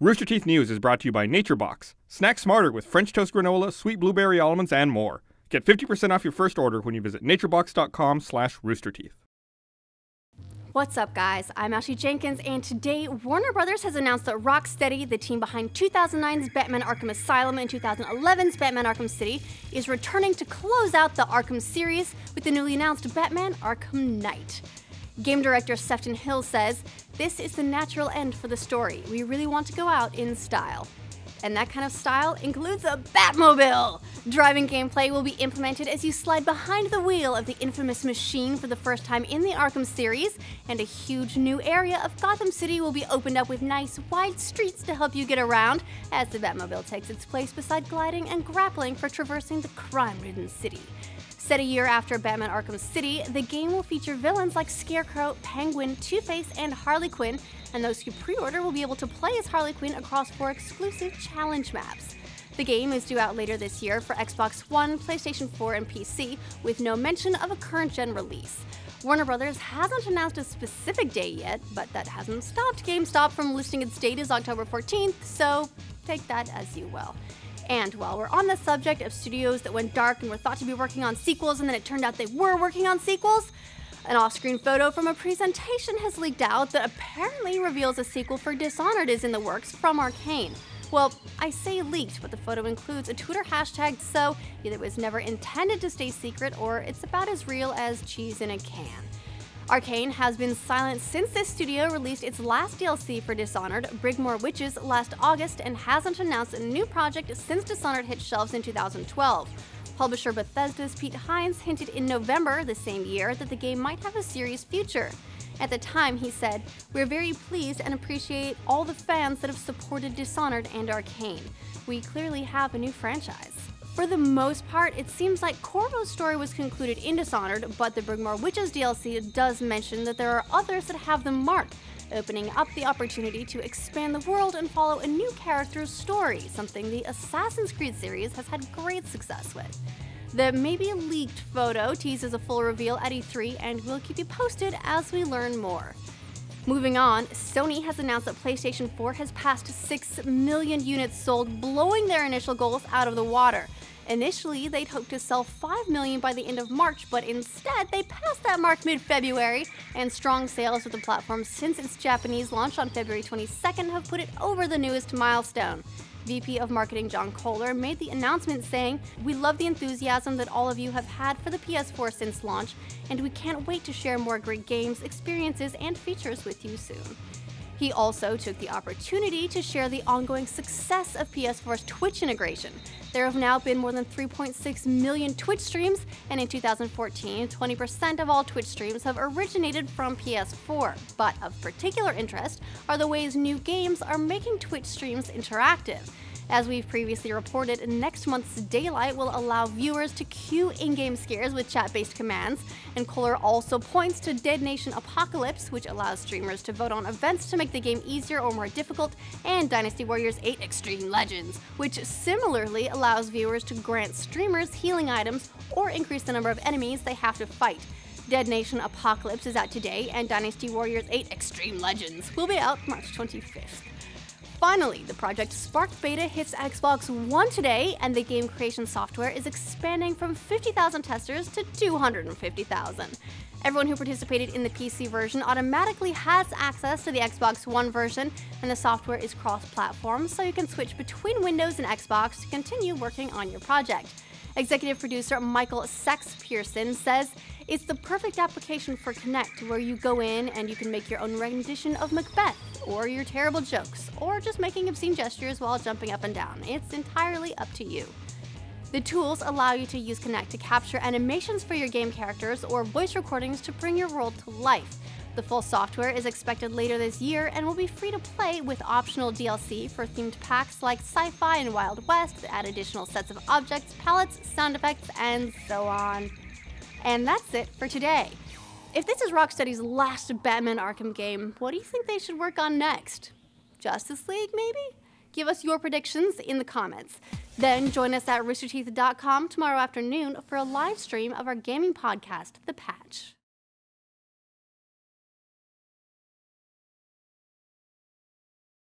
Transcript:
Rooster Teeth News is brought to you by NatureBox. Snack smarter with French toast granola, sweet blueberry almonds, and more. Get 50% off your first order when you visit naturebox.com/roosterteeth. What's up, guys? I'm Ashley Jenkins, and today Warner Brothers has announced that Rocksteady, the team behind 2009's Batman Arkham Asylum and 2011's Batman Arkham City, is returning to close out the Arkham series with the newly announced Batman Arkham Knight. Game director Sefton Hill says, "This is the natural end for the story. We really want to go out in style." And that kind of style includes a Batmobile! Driving gameplay will be implemented as you slide behind the wheel of the infamous machine for the first time in the Arkham series, and a huge new area of Gotham City will be opened up with nice, wide streets to help you get around as the Batmobile takes its place beside gliding and grappling for traversing the crime-ridden city. Set a year after Batman Arkham City, the game will feature villains like Scarecrow, Penguin, Two-Face, and Harley Quinn, and those who pre-order will be able to play as Harley Quinn across 4 exclusive challenge maps. The game is due out later this year for Xbox One, PlayStation 4, and PC, with no mention of a current-gen release. Warner Brothers hasn't announced a specific date yet, but that hasn't stopped GameStop from listing its date as October 14th, so take that as you will. And while we're on the subject of studios that went dark and were thought to be working on sequels and then it turned out they were working on sequels, an off-screen photo from a presentation has leaked out that apparently reveals a sequel for Dishonored is in the works from Arcane. Well, I say leaked, but the photo includes a Twitter hashtag, so either it was never intended to stay secret or it's about as real as cheese in a can. Arcane has been silent since this studio released its last DLC for Dishonored, Brigmore Witches, last August, and hasn't announced a new project since Dishonored hit shelves in 2012. Publisher Bethesda's Pete Hines hinted in November the same year that the game might have a serious future. At the time, he said, "We're very pleased and appreciate all the fans that have supported Dishonored and Arcane. We clearly have a new franchise." For the most part, it seems like Corvo's story was concluded in Dishonored, but the Brigmore Witches DLC does mention that there are others that have them marked, opening up the opportunity to expand the world and follow a new character's story, something the Assassin's Creed series has had great success with. The maybe leaked photo teases a full reveal at E3, and we'll keep you posted as we learn more. Moving on, Sony has announced that PlayStation 4 has passed 6 million units sold, blowing their initial goals out of the water. Initially, they'd hoped to sell 5 million by the end of March, but instead they passed that mark mid-February, and strong sales of the platform since its Japanese launch on February 22nd have put it over the newest milestone. VP of Marketing John Kohler made the announcement saying, "We love the enthusiasm that all of you have had for the PS4 since launch, and we can't wait to share more great games, experiences, and features with you soon." He also took the opportunity to share the ongoing success of PS4's Twitch integration. There have now been more than 3.6 million Twitch streams, and in 2014, 20% of all Twitch streams have originated from PS4. But of particular interest are the ways new games are making Twitch streams interactive. As we've previously reported, next month's Daylight will allow viewers to queue in-game scares with chat-based commands, and Kohler also points to Dead Nation Apocalypse, which allows streamers to vote on events to make the game easier or more difficult, and Dynasty Warriors 8 Extreme Legends, which similarly allows viewers to grant streamers healing items or increase the number of enemies they have to fight. Dead Nation Apocalypse is out today, and Dynasty Warriors 8 Extreme Legends will be out March 25th. Finally, the Project Spark beta hits Xbox One today, and the game creation software is expanding from 50,000 testers to 250,000. Everyone who participated in the PC version automatically has access to the Xbox One version, and the software is cross-platform, so you can switch between Windows and Xbox to continue working on your project. Executive producer Michael Sachs-Pearson says, "It's the perfect application for Connect, where you go in and you can make your own rendition of Macbeth, or your terrible jokes, or just making obscene gestures while jumping up and down. It's entirely up to you." The tools allow you to use Connect to capture animations for your game characters or voice recordings to bring your world to life. The full software is expected later this year and will be free to play with optional DLC for themed packs like Sci-Fi and Wild West that add additional sets of objects, palettes, sound effects, and so on. And that's it for today. If this is Rocksteady's last Batman Arkham game, what do you think they should work on next? Justice League, maybe? Give us your predictions in the comments. Then join us at roosterteeth.com tomorrow afternoon for a live stream of our gaming podcast, The Patch.